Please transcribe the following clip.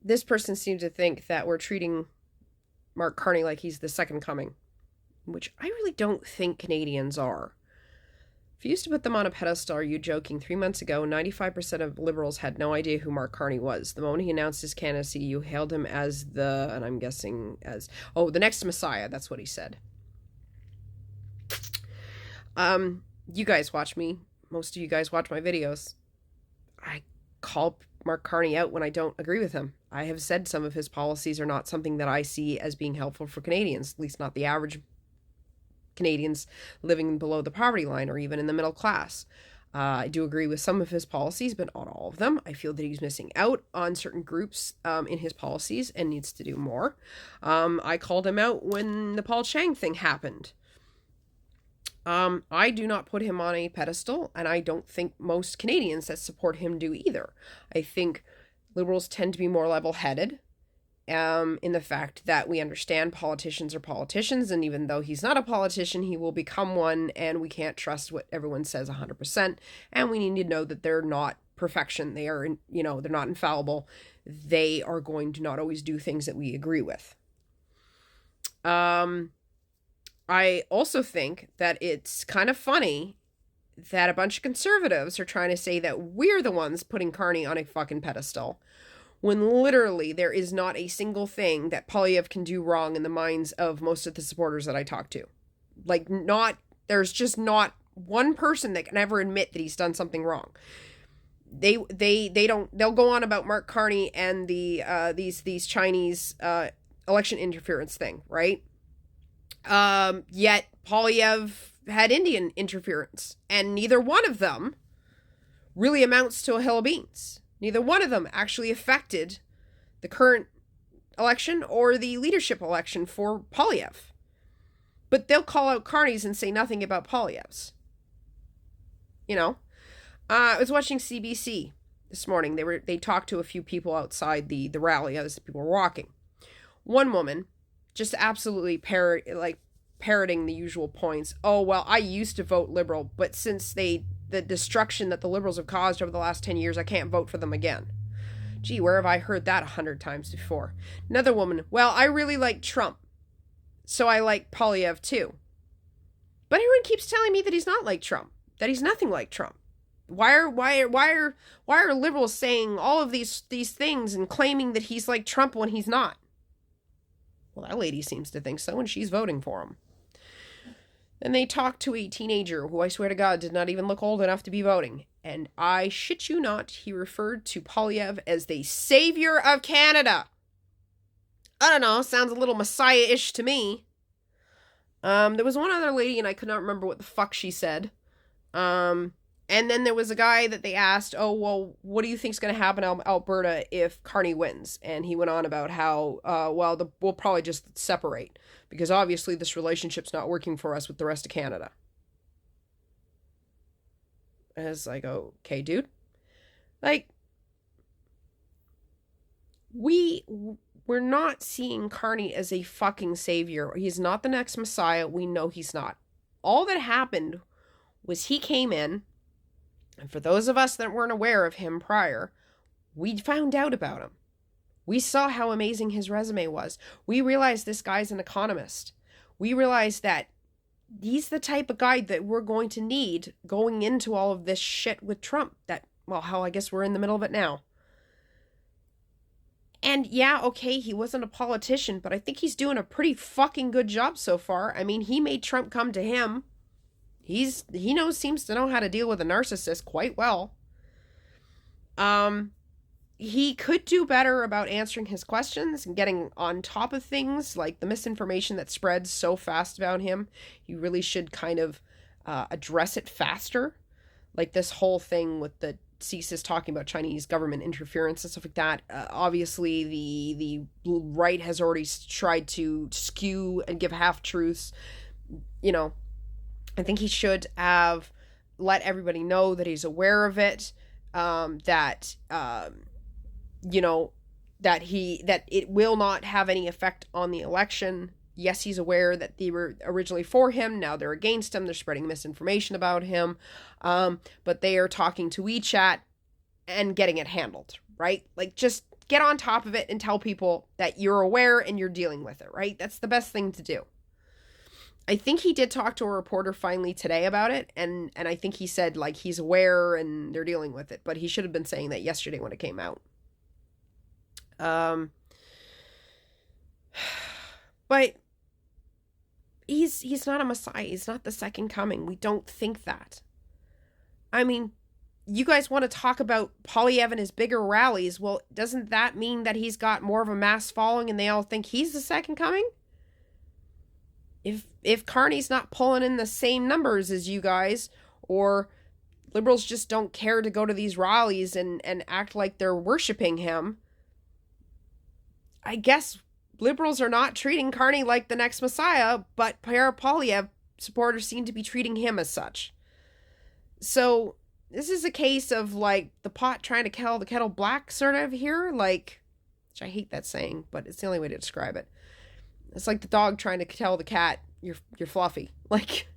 this person seems to think that we're treating Mark Carney like he's the second coming, which I really don't think Canadians are. If you used to put them on a pedestal, are you joking? 3 months ago, 95% of Liberals had no idea who Mark Carney was. The moment he announced his candidacy, you hailed him as the, and I'm guessing as, the next Messiah. That's what he said. You guys watch me. Most of you guys watch my videos. I call Mark Carney out when I don't agree with him. I have said some of his policies are not something that I see as being helpful for Canadians, at least not the average Canadians living below the poverty line or even in the middle class. I do agree with some of his policies, but not all of them. I feel that he's missing out on certain groups in his policies and needs to do more. I called him out when the Paul Chang thing happened. I do not put him on a pedestal, and I don't think most Canadians that support him do either. I think Liberals tend to be more level-headed in the fact that we understand politicians are politicians, and even though he's not a politician, he will become one, and we can't trust what everyone says 100%, and we need to know that they're not perfection. They are, they're not infallible. They are going to not always do things that we agree with. I also think that it's kind of funny that a bunch of conservatives are trying to say that we're the ones putting Carney on a fucking pedestal, when literally there is not a single thing that Poilievre can do wrong in the minds of most of the supporters that I talk to. There's just not one person that can ever admit that he's done something wrong. They'll go on about Mark Carney and the these Chinese election interference thing, right? Yet Poilievre had Indian interference, and neither one of them really amounts to a hill of beans. Neither one of them actually affected the current election or the leadership election for Poilievre. But they'll call out Carney's and say nothing about Poilievre's. I was watching CBC this morning. They talked to a few people outside the rally as people were walking. One woman just absolutely parroting the usual points. Oh, well, I used to vote Liberal, but since the destruction that the Liberals have caused over the last 10 years, I can't vote for them again. Gee, where have I heard that 100 times before? Another woman, well, I really like Trump, so I like Poilievre too. But everyone keeps telling me that he's not like Trump, that he's nothing like Trump. Why are Liberals saying all of these things and claiming that he's like Trump when he's not? Well, that lady seems to think so, and she's voting for him. Then they talked to a teenager who I swear to God did not even look old enough to be voting. And I shit you not, he referred to Poilievre as the savior of Canada. I don't know, sounds a little messiah-ish to me. There was one other lady, and I could not remember what the fuck she said. And then there was a guy that they asked, oh, well, what do you think's going to happen in Alberta if Carney wins? And he went on about how, we'll probably just separate, because obviously this relationship's not working for us with the rest of Canada. And it's like, okay, dude. We're not seeing Carney as a fucking savior. He's not the next Messiah. We know he's not. All that happened was he came in, and for those of us that weren't aware of him prior, we found out about him. We saw how amazing his resume was. We realized this guy's an economist. We realized that he's the type of guy that we're going to need going into all of this shit with Trump. I guess we're in the middle of it now. And yeah, okay, he wasn't a politician, but I think he's doing a pretty fucking good job so far. I mean, he made Trump come to him. Seems to know how to deal with a narcissist quite well. He could do better about answering his questions and getting on top of things, like the misinformation that spreads so fast about him. He really should kind of address it faster. Like this whole thing with the CSIS talking about Chinese government interference and stuff like that. Obviously, the right has already tried to skew and give half-truths. I think he should have let everybody know that he's aware of it, that it will not have any effect on the election. Yes, he's aware that they were originally for him. Now they're against him. They're spreading misinformation about him. But they are talking to WeChat and getting it handled, right? Like, just get on top of it and tell people that you're aware and you're dealing with it, right? That's the best thing to do. I think he did talk to a reporter finally today about it, and I think he said, like, he's aware and they're dealing with it, but he should have been saying that yesterday when it came out. But he's not a Messiah. He's not the second coming. We don't think that. I mean, you guys want to talk about Poilievre and his bigger rallies. Well, doesn't that mean that he's got more of a mass following and they all think he's the second coming? If Carney's not pulling in the same numbers as you guys, or liberals just don't care to go to these rallies and act like they're worshiping him, I guess liberals are not treating Carney like the next Messiah, but Pierre Poilievre supporters seem to be treating him as such. So this is a case of, like, the pot trying to kill the kettle black sort of here, like, which I hate that saying, but it's the only way to describe it. It's like the dog trying to tell the cat, you're fluffy. Like,